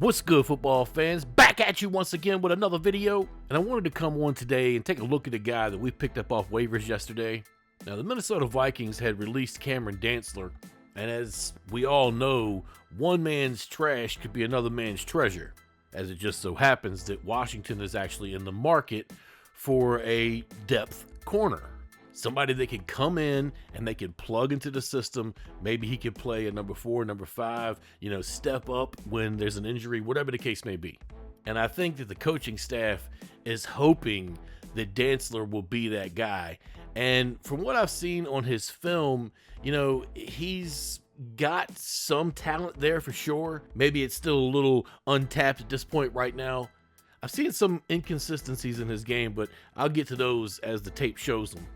What's good, football fans? Back at you once again with another video. And I wanted to come on today and take a look at a guy that we picked up off waivers yesterday. Now, the Minnesota Vikings had released Cameron Dantzler. And as we all know, one man's trash could be another man's treasure. As it just so happens that Washington is actually in the market for a depth corner. Somebody that can come in and they can plug into the system. Maybe he could play a number 4, number 5, step up when there's an injury, whatever the case may be. And I think that the coaching staff is hoping that Dantzler will be that guy. And from what I've seen on his film, he's got some talent there for sure. Maybe it's still a little untapped at this point right now. I've seen some inconsistencies in his game, but I'll get to those as the tape shows them.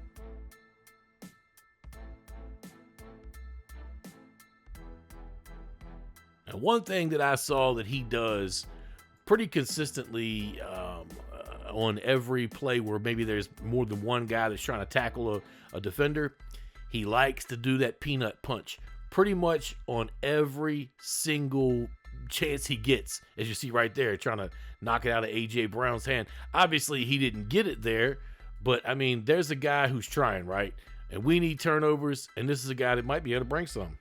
And one thing that I saw that he does pretty consistently on every play where maybe there's more than one guy that's trying to tackle a defender, he likes to do that peanut punch pretty much on every single chance he gets, as you see right there, trying to knock it out of A.J. Brown's hand. Obviously, he didn't get it there, but, I mean, there's a guy who's trying, right? And we need turnovers, and this is a guy that might be able to bring some.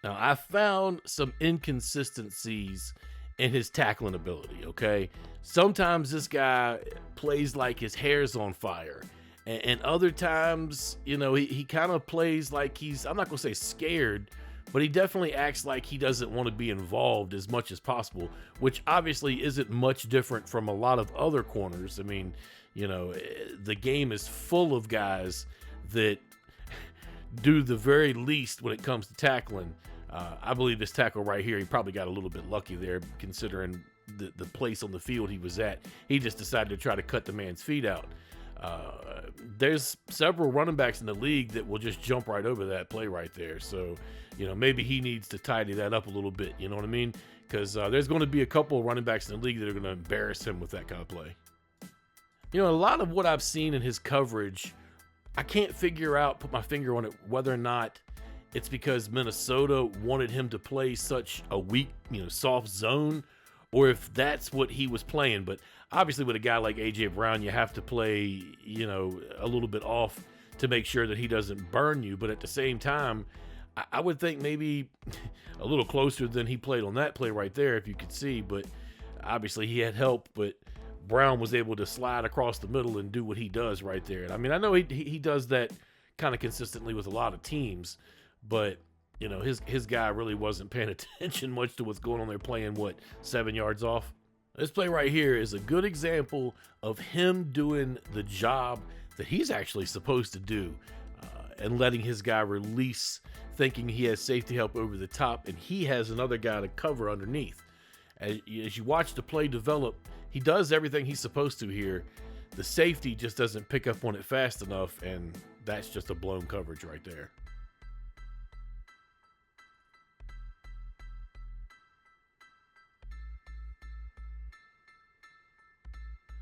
Now, I found some inconsistencies in his tackling ability, okay? Sometimes this guy plays like his hair's on fire. And other times, he kind of plays like he's, I'm not going to say scared, but he definitely acts like he doesn't want to be involved as much as possible, which obviously isn't much different from a lot of other corners. I mean, the game is full of guys that do the very least when it comes to tackling. I believe this tackle right here, he probably got a little bit lucky there considering the place on the field he was at. He just decided to try to cut the man's feet out. There's several running backs in the league that will just jump right over that play right there. So, maybe he needs to tidy that up a little bit. You know what I mean? Because there's going to be a couple of running backs in the league that are going to embarrass him with that kind of play. A lot of what I've seen in his coverage, I can't put my finger on it, whether or not it's because Minnesota wanted him to play such a weak, soft zone, or if that's what he was playing. But obviously with a guy like A.J. Brown, you have to play, a little bit off to make sure that he doesn't burn you. But at the same time, I would think maybe a little closer than he played on that play right there, if you could see. But obviously he had help, but Brown was able to slide across the middle and do what he does right there. And I mean, I know he does that kind of consistently with a lot of teams, but his guy really wasn't paying attention much to what's going on there, playing 7 yards off. This play right here is a good example of him doing the job that he's actually supposed to do, and letting his guy release, thinking he has safety help over the top, and he has another guy to cover underneath. As you watch the play develop, he does everything he's supposed to here. The safety just doesn't pick up on it fast enough, and that's just a blown coverage right there.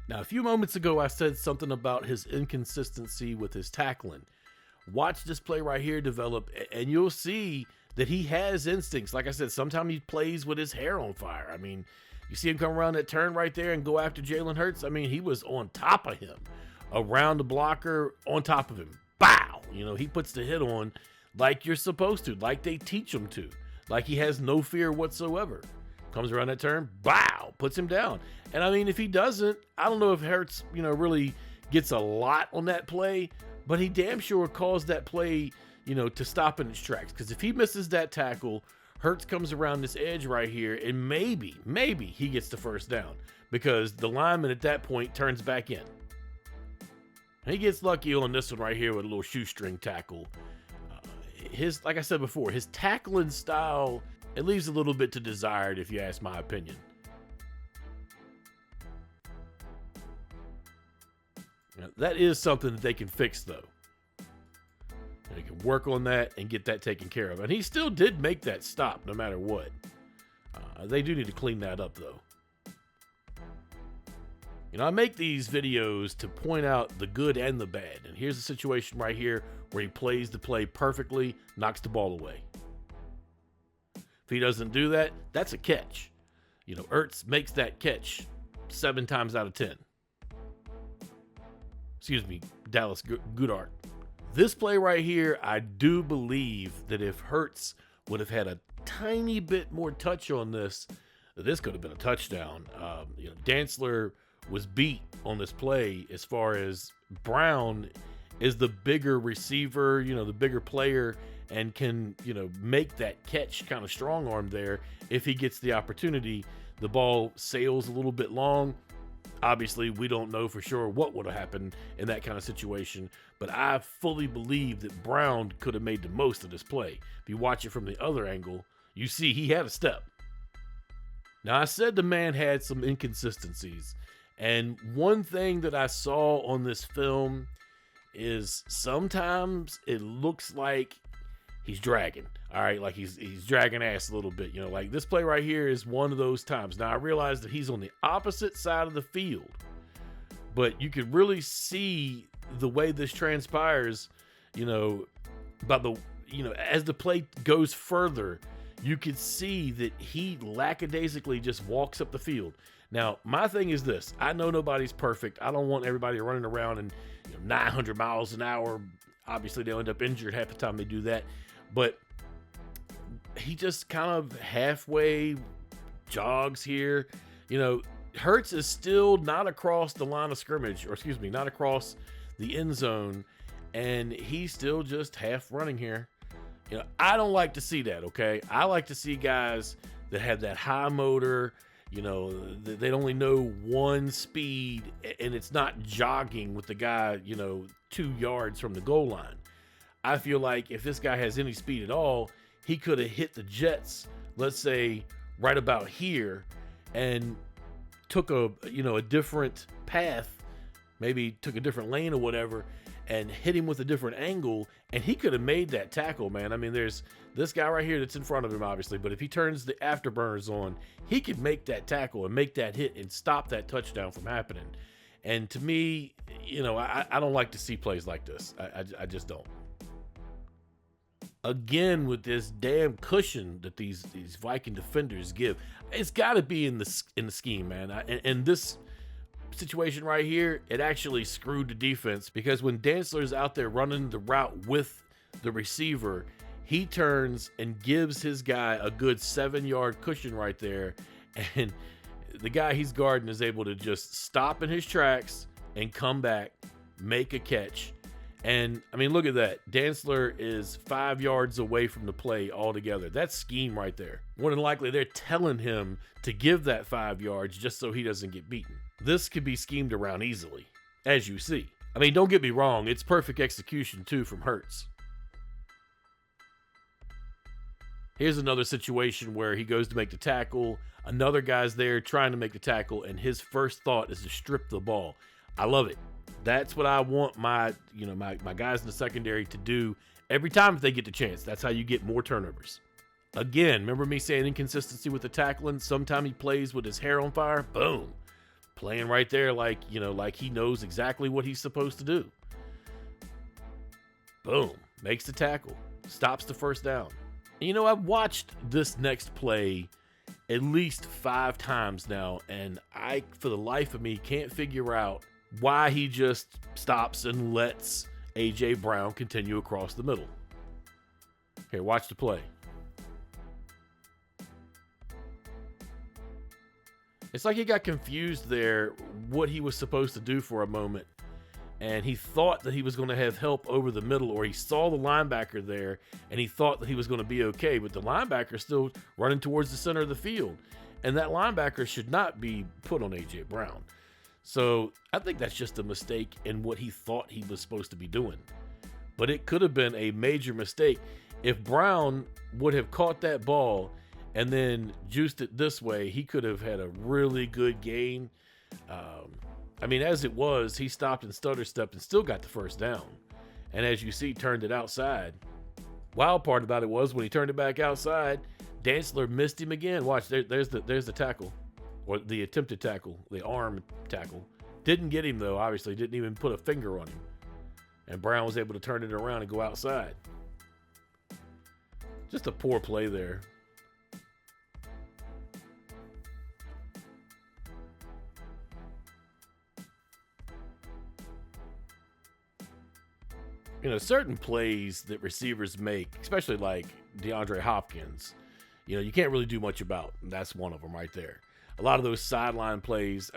Now, a few moments ago, I said something about his inconsistency with his tackling. Watch this play right here develop, and you'll see that he has instincts. Like I said, sometimes he plays with his hair on fire. I mean, you see him come around that turn right there and go after Jalen Hurts. I mean, he was on top of him, around the blocker, on top of him. Bow! He puts the hit on like you're supposed to, like they teach him to, like he has no fear whatsoever. Comes around that turn, bow, puts him down. And I mean, if he doesn't, I don't know if Hurts, really gets a lot on that play, but he damn sure caused that play, to stop in its tracks. Because if he misses that tackle, Hurts comes around this edge right here, and maybe he gets the first down because the lineman at that point turns back in. He gets lucky on this one right here with a little shoestring tackle. Like I said before, his tackling style, it leaves a little bit to desired, if you ask my opinion. Now, that is something that they can fix, though. They can work on that and get that taken care of. And he still did make that stop, no matter what. They do need to clean that up, though. I make these videos to point out the good and the bad. And here's a situation right here where he plays the play perfectly, knocks the ball away. If he doesn't do that, that's a catch. Ertz makes that catch 7 times out of 10. Excuse me, Dallas Goedert. This play right here, I do believe that if Hurts would have had a tiny bit more touch on this could have been a touchdown. Dantzler was beat on this play as far as Brown is the bigger receiver, the bigger player, and can, make that catch kind of strong arm there if he gets the opportunity. The ball sails a little bit long. Obviously, we don't know for sure what would have happened in that kind of situation, but I fully believe that Brown could have made the most of this play. If you watch it from the other angle, you see he had a step. Now, I said the man had some inconsistencies, and one thing that I saw on this film is sometimes it looks like he's dragging. All right, like he's dragging ass a little bit. Like this play right here is one of those times. Now I realize that he's on the opposite side of the field, but you could really see the way this transpires. As the play goes further, you could see that he lackadaisically just walks up the field. Now, my thing is this. I know nobody's perfect. I don't want everybody running around and 900 miles an hour. Obviously, they'll end up injured half the time they do that. But he just kind of halfway jogs here. Hurts is still not across the line of scrimmage, not across the end zone, and he's still just half running here. I don't like to see that, okay? I like to see guys that have that high motor, they only know one speed, and it's not jogging with the guy, 2 yards from the goal line. I feel like if this guy has any speed at all, he could have hit the Jets, let's say, right about here, and took a different path, maybe took a different lane or whatever, and hit him with a different angle, and he could have made that tackle, man. I mean, there's this guy right here that's in front of him, obviously, but if he turns the afterburners on, he could make that tackle and make that hit and stop that touchdown from happening. And to me, I don't like to see plays like this. I just don't. Again, with this damn cushion that these Viking defenders give, it's got to be in the scheme, man. And this situation right here, it actually screwed the defense, because when Dantzler's out there running the route with the receiver, he turns and gives his guy a good 7-yard cushion right there, and the guy he's guarding is able to just stop in his tracks and come back, make a catch. And I mean, look at that. Dantzler is 5 yards away from the play altogether. That's scheme right there. More than likely, they're telling him to give that 5 yards just so he doesn't get beaten. This could be schemed around easily, as you see. I mean, don't get me wrong. It's perfect execution, too, from Hurts. Here's another situation where he goes to make the tackle. Another guy's there trying to make the tackle, and his first thought is to strip the ball. I love it. That's what I want my guys in the secondary to do every time if they get the chance. That's how you get more turnovers. Again, remember me saying inconsistency with the tackling? Sometime he plays with his hair on fire. Boom. Playing right there like he knows exactly what he's supposed to do. Boom. Makes the tackle. Stops the first down. And I've watched this next play at least 5 times now, and I, for the life of me, can't figure out why he just stops and lets A.J. Brown continue across the middle. Here, watch the play. It's like he got confused there what he was supposed to do for a moment, and he thought that he was going to have help over the middle, or he saw the linebacker there, and he thought that he was going to be okay, but the linebacker's still running towards the center of the field, and that linebacker should not be put on A.J. Brown. So I think that's just a mistake in what he thought he was supposed to be doing. But it could have been a major mistake. If Brown would have caught that ball and then juiced it this way, he could have had a really good gain. As it was, he stopped and stutter stepped and still got the first down. And as you see, turned it outside. Wild part about it was when he turned it back outside, Dantzler missed him again. Watch, there's the tackle. Or the attempted tackle, the arm tackle. Didn't get him, though, obviously. Didn't even put a finger on him. And Brown was able to turn it around and go outside. Just a poor play there. certain plays that receivers make, especially like DeAndre Hopkins, you can't really do much about. And that's one of them right there. A lot of those sideline plays,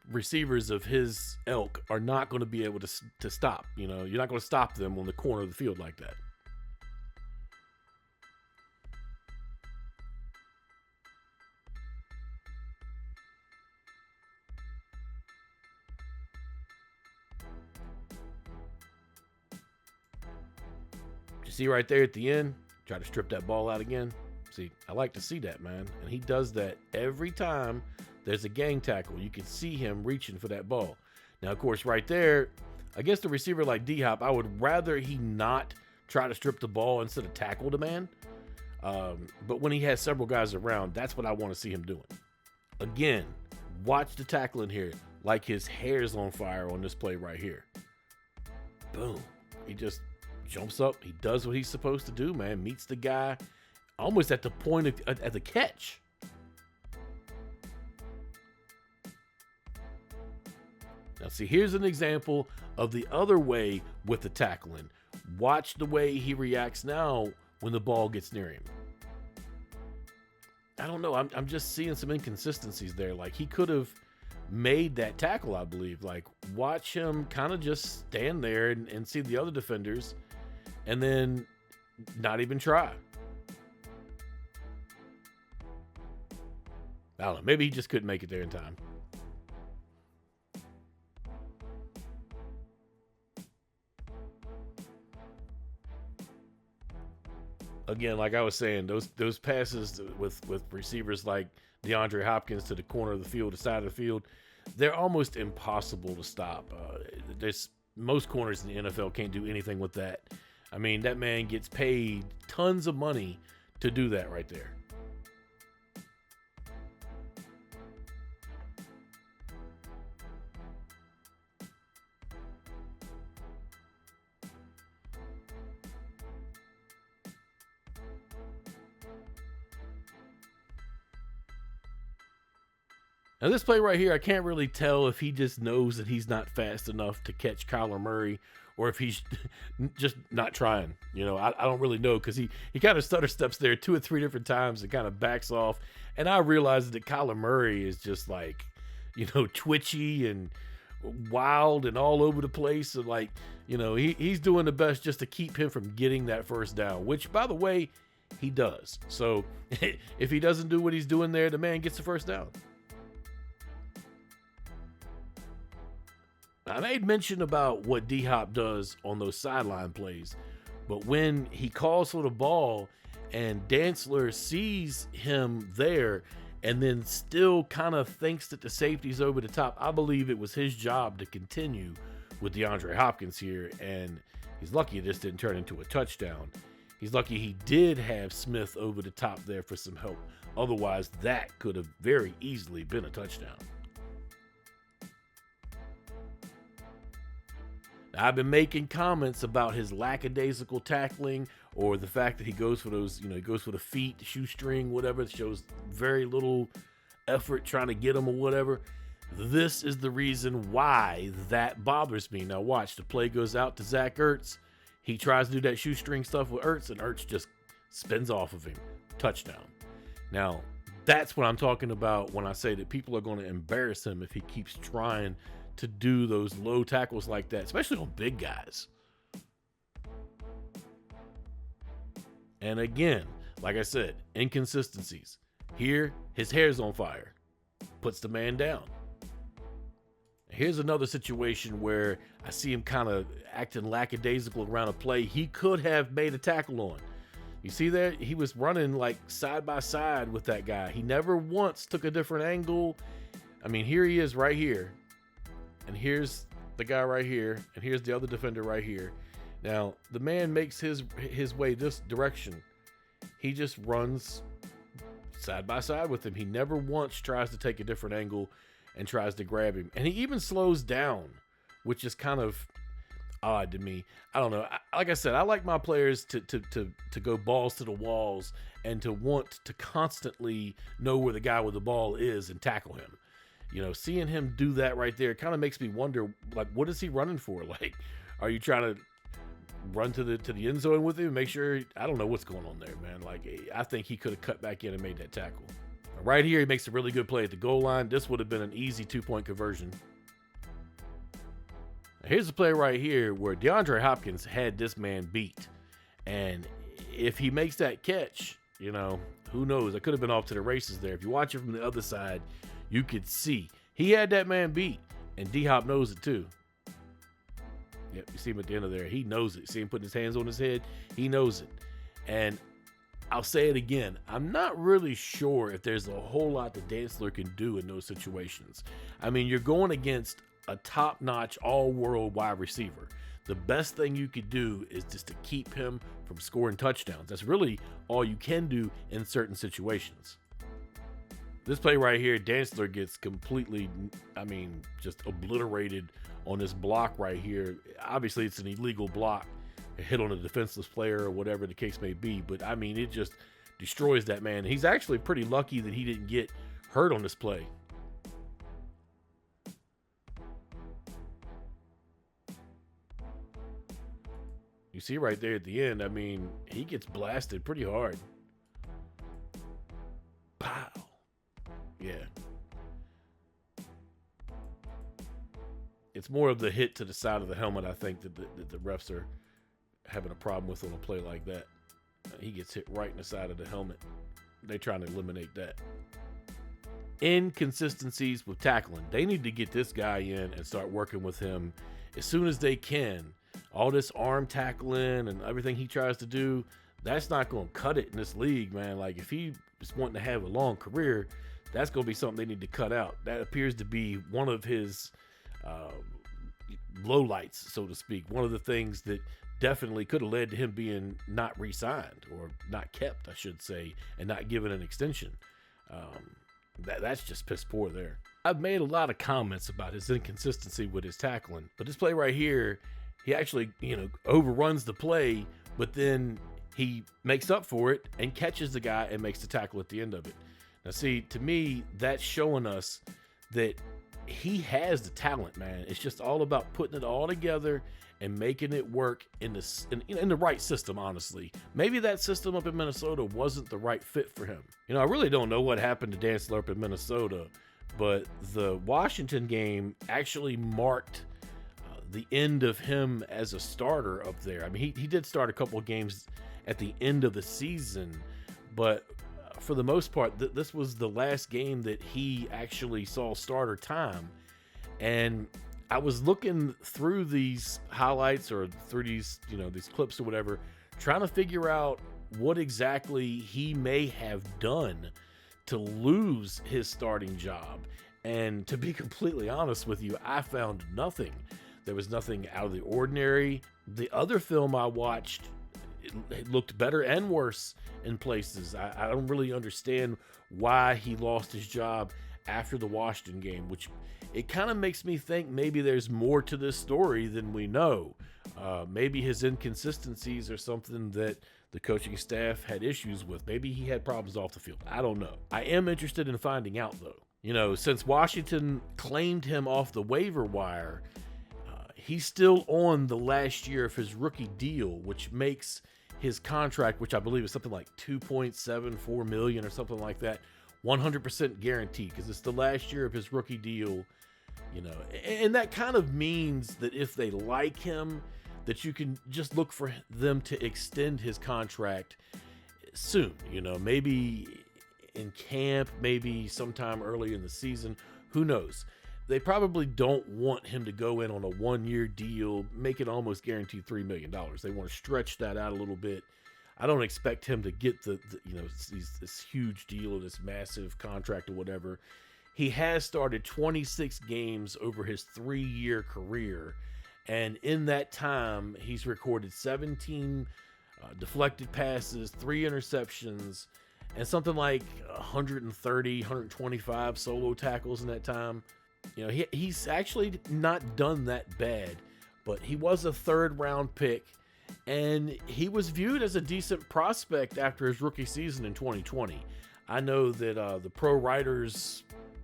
receivers of his ilk are not going to be able to stop. You're not going to stop them on the corner of the field like that. You see right there at the end, try to strip that ball out again. See, I like to see that, man. And he does that every time there's a gang tackle. You can see him reaching for that ball. Now, of course, right there, I guess the receiver like D-Hop, I would rather he not try to strip the ball instead of tackle the man. But when he has several guys around, that's what I want to see him doing. Again, watch the tackling here. Like his hair's on fire on this play right here. Boom. He just jumps up. He does what he's supposed to do, man. Meets the guy almost at the point at the catch. Now, see, here's an example of the other way with the tackling. Watch the way he reacts now when the ball gets near him. I don't know. I'm just seeing some inconsistencies there. Like, he could have made that tackle, I believe. Like, watch him kind of just stand there and see the other defenders and then not even try. I don't know. Maybe he just couldn't make it there in time. Again, like I was saying, those passes with receivers like DeAndre Hopkins to the corner of the field, the side of the field, they're almost impossible to stop. Most corners in the NFL can't do anything with that. That man gets paid tons of money to do that right there. Now, this play right here, I can't really tell if he just knows that he's not fast enough to catch Kyler Murray or if he's just not trying. I don't really know, because he kind of stutter steps there 2 or 3 different times and kind of backs off. And I realized that Kyler Murray is just like, twitchy and wild and all over the place. So he's doing the best just to keep him from getting that first down, which, by the way, he does. So if he doesn't do what he's doing there, the man gets the first down. I made mention about what D-Hop does on those sideline plays, but when he calls for the ball and Dantzler sees him there and then still kind of thinks that the safety's over the top, I believe it was his job to continue with DeAndre Hopkins here, and he's lucky this didn't turn into a touchdown. He's lucky he did have Smith over the top there for some help. Otherwise, that could have very easily been a touchdown. I've been making comments about his lackadaisical tackling, or the fact that he goes for those, he goes for the feet, the shoestring, whatever. It shows very little effort trying to get him or whatever. This is the reason why that bothers me. Now watch, the play goes out to Zach Ertz. He tries to do that shoestring stuff with Ertz, and Ertz just spins off of him. Touchdown. Now, that's what I'm talking about when I say that people are going to embarrass him if he keeps trying to do those low tackles like that, especially on big guys. And again, like I said, inconsistencies. Here, his hair's on fire. Puts the man down. Here's another situation where I see him kind of acting lackadaisical around a play he could have made a tackle on. You see there? He was running like side by side with that guy. He never once took a different angle. Here he is right here. And here's the guy right here, and here's the other defender right here. Now, the man makes his way this direction. He just runs side by side with him. He never once tries to take a different angle and tries to grab him. And he even slows down, which is kind of odd to me. I don't know. Like I said, I like my players to go balls to the walls and to want to constantly know where the guy with the ball is and tackle him. Seeing him do that right there kind of makes me wonder, like, what is he running for? Like, are you trying to run to the end zone with him and make sure. I don't know what's going on there, man. Like, I think he could have cut back in and made that tackle. Right here, he makes a really good play at the goal line. This would have been an easy 2-point conversion. Here's the play right here where DeAndre Hopkins had this man beat. And if he makes that catch, you know, who knows? I could have been off to the races there. If you watch it from the other side, you could see he had that man beat. And D-Hop knows it too. Yep, you see him at the end of there. He knows it. See him putting his hands on his head? He knows it. And I'll say it again. I'm not really sure if there's a whole lot that Dantzler can do in those situations. I mean, you're going against a top-notch, all-world wide receiver. The best thing you could do is just to keep him from scoring touchdowns. That's really all you can do in certain situations. This play right here, Dantzler gets completely, I mean, just obliterated on this block right here. Obviously, it's an illegal block. A hit on a defenseless player or whatever the case may be. But, I mean, it just destroys that man. He's actually pretty lucky that he didn't get hurt on this play. You see right there at the end, I mean, he gets blasted pretty hard. Pow. Yeah. It's more of the hit to the side of the helmet, I think, that the refs are having a problem with on a play like that. He gets hit right in the side of the helmet. They're trying to eliminate that. Inconsistencies with tackling. They need to get this guy in and start working with him as soon as they can. All this arm tackling and everything he tries to do, that's not going to cut it in this league, man. Like, if he is wanting to have a long career, that's going to be something they need to cut out. That appears to be one of his lowlights, so to speak. One of the things that definitely could have led to him being not re-signed, or not kept, I should say, and not given an extension. That's just piss poor there. I've made a lot of comments about his inconsistency with his tackling, but this play right here, he actually, overruns the play, but then he makes up for it and catches the guy and makes the tackle at the end of it. Now, see, to me, that's showing us that he has the talent, man. It's just all about putting it all together and making it work in the right system, honestly. Maybe that system up in Minnesota wasn't the right fit for him. I really don't know what happened to Dantzler up in Minnesota, but the Washington game actually marked the end of him as a starter up there. I mean, he did start a couple of games at the end of the season, but for the most part, this was the last game that he actually saw starter time. And I was looking through these highlights or through these, these clips or whatever, trying to figure out what exactly he may have done to lose his starting job. And to be completely honest with you, I found nothing. There was nothing out of the ordinary. The other film I watched, it looked better and worse in places. I don't really understand why he lost his job after the Washington game, which it kind of makes me think maybe there's more to this story than we know. Maybe his inconsistencies are something that the coaching staff had issues with. Maybe he had problems off the field. I don't know. I am interested in finding out, though. Since Washington claimed him off the waiver wire, he's still on the last year of his rookie deal, which makes his contract, which I believe is something like $2.74 million or something like that, 100% guaranteed, because it's the last year of his rookie deal. And that kind of means that if they like him, that you can just look for them to extend his contract soon. Maybe in camp, maybe sometime early in the season. Who knows? They probably don't want him to go in on a one-year deal, make it almost guaranteed $3 million. They want to stretch that out a little bit. I don't expect him to get this huge deal or this massive contract or whatever. He has started 26 games over his 3-year career, and in that time, he's recorded 17 deflected passes, 3 interceptions, and something like 130, 125 solo tackles in that time. He's actually not done that bad, but he was a 3rd-round pick, and he was viewed as a decent prospect after his rookie season in 2020. I know that the Pro Writers,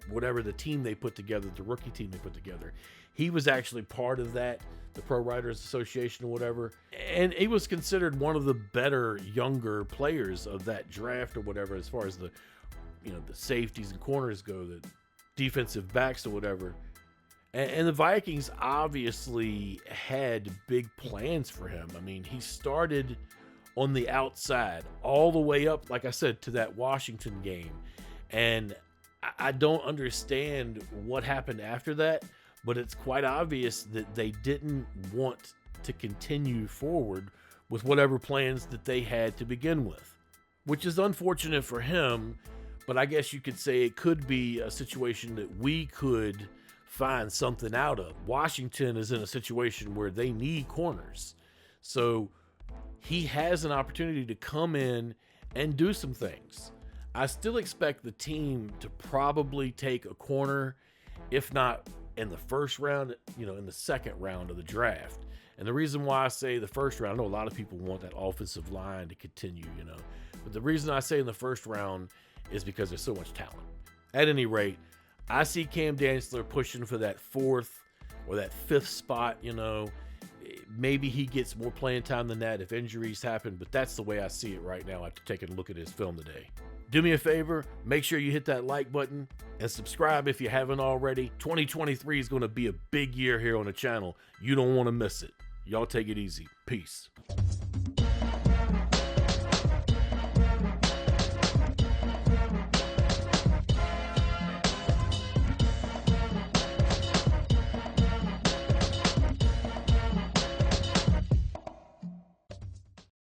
whatever the team they put together, the rookie team they put together, He was actually part of that, the Pro Writers Association or whatever. And he was considered one of the better younger players of that draft or whatever, as far as the, the safeties and corners go, the defensive backs or whatever. And the Vikings obviously had big plans for him. I mean, he started on the outside all the way up, like I said, to that Washington game. And I don't understand what happened after that, but it's quite obvious that they didn't want to continue forward with whatever plans that they had to begin with, which is unfortunate for him. But I guess you could say it could be a situation that we could find something out of. Washington is in a situation where they need corners. So he has an opportunity to come in and do some things. I still expect the team to probably take a corner, if not in the first round, in the second round of the draft. And the reason why I say the first round, I know a lot of people want that offensive line to continue, but the reason I say in the first round is because there's so much talent. At any rate, I see Cam Dantzler pushing for that 4th or that 5th spot. Maybe he gets more playing time than that if injuries happen, but that's the way I see it right now after taking a look at his film today. Do me a favor, make sure you hit that like button and subscribe if you haven't already. 2023 is going to be a big year here on the channel. You don't want to miss it. Y'all take it easy. Peace.